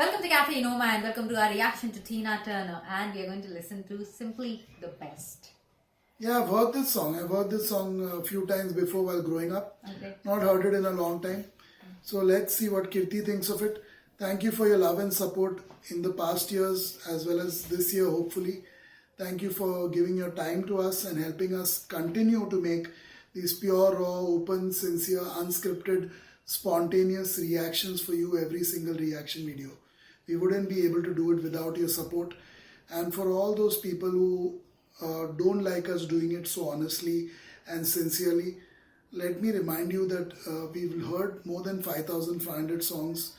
Welcome to Cafe Noma and welcome to our reaction to Tina Turner, and we are going to listen to Simply the Best. Yeah, I've heard this song. I've heard this song a few times before while growing up. Okay. Not heard it in a long time. So let's see what Kirti thinks of it. Thank you for your love and support in the past years as well as this year, hopefully. Thank you for giving your time to us and helping us continue to make these pure, raw, open, sincere, unscripted, spontaneous reactions for you every single reaction video. We wouldn't be able to do it without your support. And for all those people who don't like us doing it so honestly and sincerely, let me remind you that we've heard more than 5,500 songs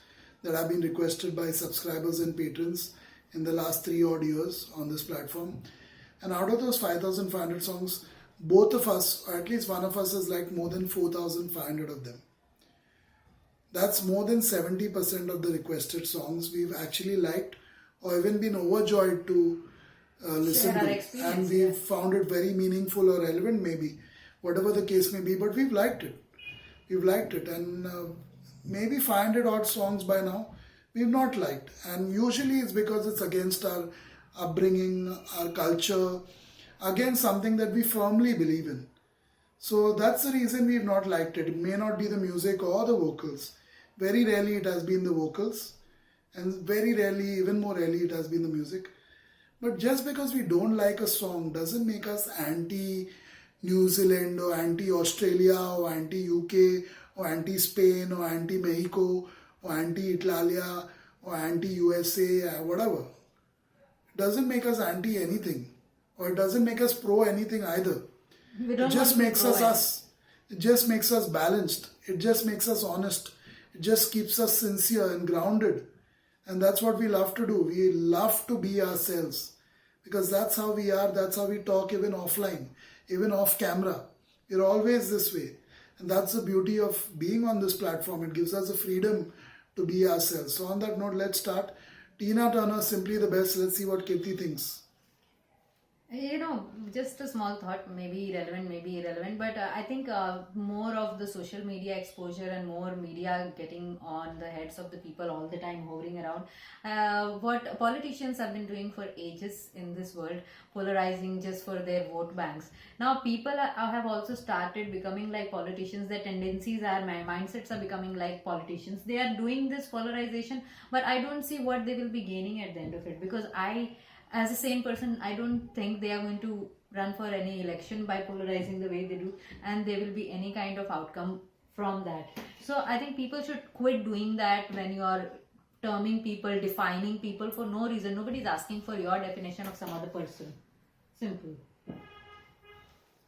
that have been requested by subscribers and patrons in the last 3 odd years on this platform. And out of those 5,500 songs, both of us, or at least one of us, has liked more than 4,500 of them. That's more than 70% of the requested songs we've actually liked or even been overjoyed to listen to. And we've found it very meaningful or relevant, maybe, whatever the case may be, but we've liked it. We've liked it. And maybe 500 odd songs by now we've not liked. And usually it's because it's against our upbringing, our culture, against something that we firmly believe in. So that's the reason we've not liked it. It may not be the music or the vocals. Very rarely it has been the vocals, and very rarely, even more rarely, it has been the music. But just because we don't like a song doesn't make us anti-New Zealand or anti-Australia or anti-UK or anti-Spain or anti-Mexico or anti-Italia or anti-USA, whatever. It doesn't make us anti-anything, or it doesn't make us pro-anything either. It just makes us us. It just makes us balanced. It just makes us honest. It just keeps us sincere and grounded. And that's what we love to do. We love to be ourselves. Because that's how we are. That's how we talk even offline, even off camera. We're always this way. And that's the beauty of being on this platform. It gives us the freedom to be ourselves. So on that note, let's start. Tina Turner, Simply the Best. Let's see what Kirti thinks. Just a small thought, maybe relevant, maybe irrelevant, but I think more of the social media exposure and more media getting on the heads of the people all the time, hovering around. What politicians have been doing for ages in this world, polarizing just for their vote banks. Now people have also started becoming like politicians. Their tendencies are, my mindsets are becoming like politicians. They are doing this polarization, but I don't see what they will be gaining at the end of it, because as a sane person, I don't think they are going to run for any election by polarizing the way they do, and there will be any kind of outcome from that. So I think people should quit doing that when you are terming people, defining people for no reason. Nobody's asking for your definition of some other person. Simple.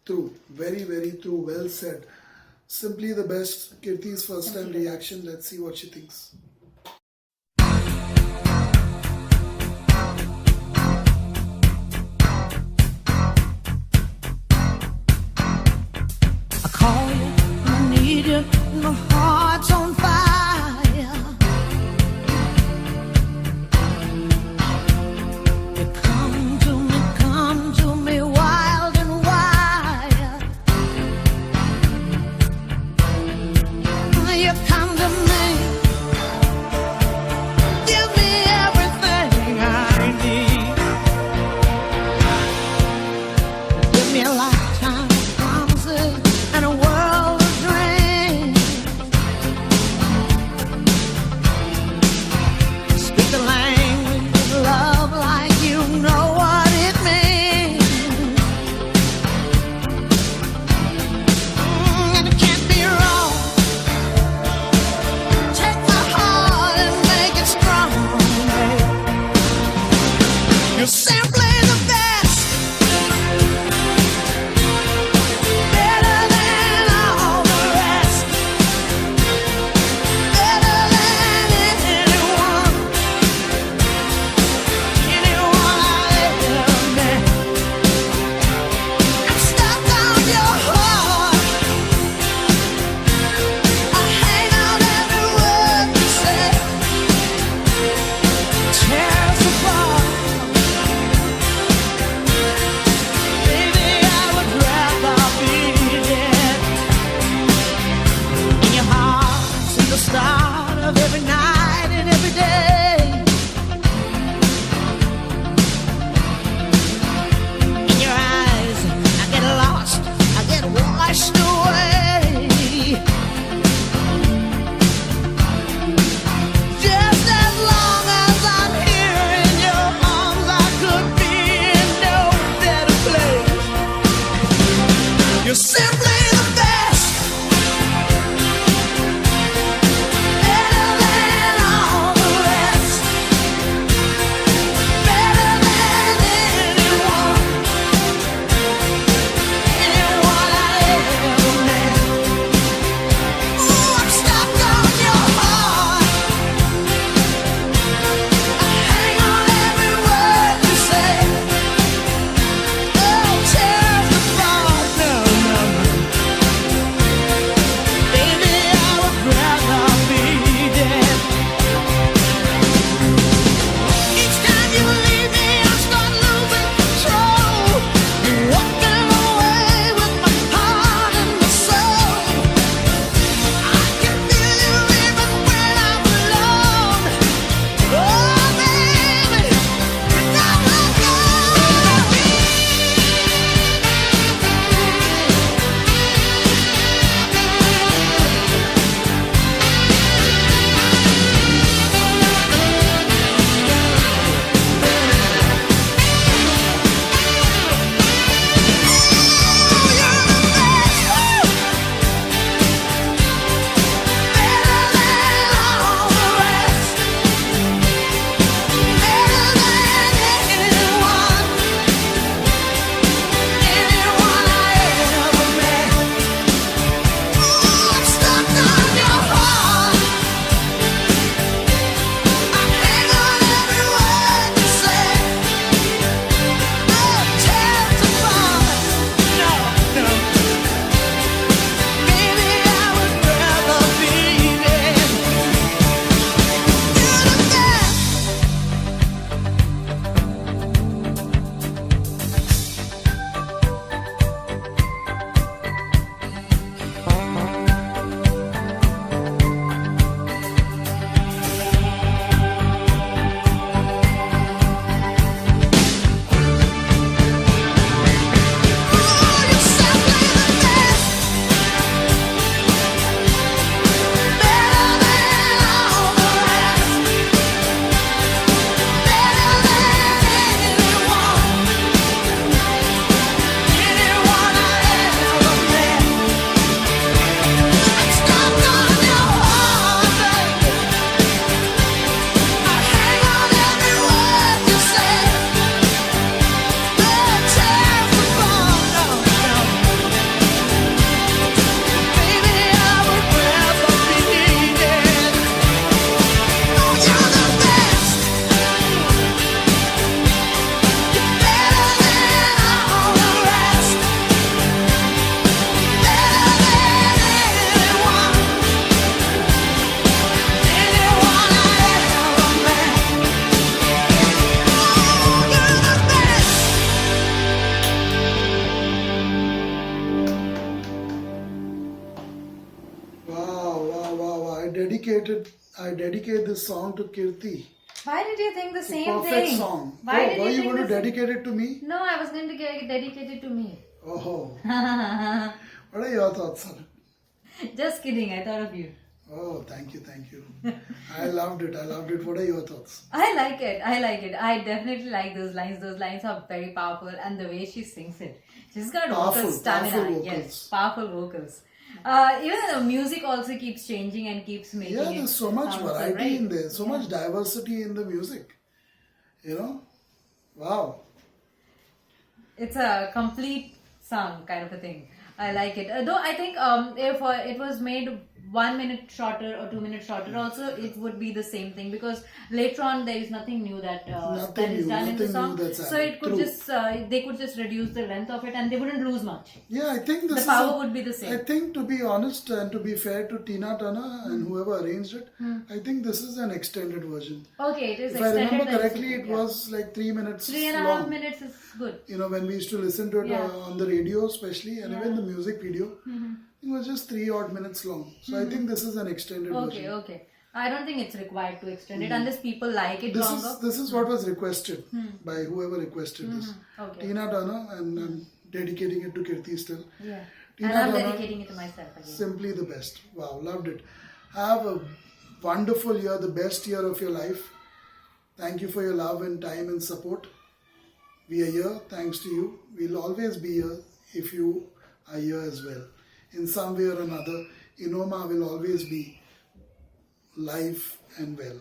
True. Very, very true. Well said. Simply the Best. Kirti's first time reaction. Let's see what she thinks. My heart's on fire. You come to me wild and wild. You come to me, give me everything I need. Give me a lifetime of promises and a world of dreams. Speak the language of love like you know what it means. And it can't be wrong. Take my heart and make it strong. You're simply the best. Better than all the rest. Better than anyone I've ever met. I'm stuck on your heart. I hang out every word you say. Tear us apart. dedicate this song to Kirti. Why did you think the same Perfect thing? song. Why did were you you think going to the same- dedicate it to me? No, I was going to get dedicated to me. Oh. What are your thoughts on it? Just kidding, I thought of you. Oh, thank you. I loved it. What are your thoughts? I like it. I definitely like those lines. Those lines are very powerful, and the way she sings it. She's got Powerful, vocal stamina. powerful vocals. Yes, powerful vocals. Even the music also keeps changing and keeps making Yeah, it there's so much sound so variety right. in there, so much diversity in the music. You know? Wow. It's a complete song kind of a thing. I like it. Though I think if it was made 1 minute shorter or 2 minutes shorter, also it would be the same thing, because later on there is nothing new that Nothing that is new, done in the nothing song. new that's So added. it could True. just they could just reduce the length of it and they wouldn't lose much. Yeah, I think this The is power would be the same. I think, to be honest and to be fair to Tina Turner and whoever arranged it, I think this is an extended version. Okay, it is If I extended. remember then it's correctly, okay, it yeah. was like 3 minutes 3.5 long. minutes is good. You know, when we used to listen to it Yeah. on the radio, especially, and even the music video, it was just 3 odd minutes long. So I think this is an extended version. Okay. I don't think it's required to extend it unless people like it This longer. is what was requested by whoever requested this. Okay. Tina Turner, and I'm dedicating it to Kirti still. Yeah. Tina And I'm Turner, dedicating it to myself again. simply the best. Wow, loved it. Have a wonderful year, the best year of your life. Thank you for your love and time and support. We are here thanks to you. We'll always be here if you are here as well. In some way or another, Inoma will always be live and well.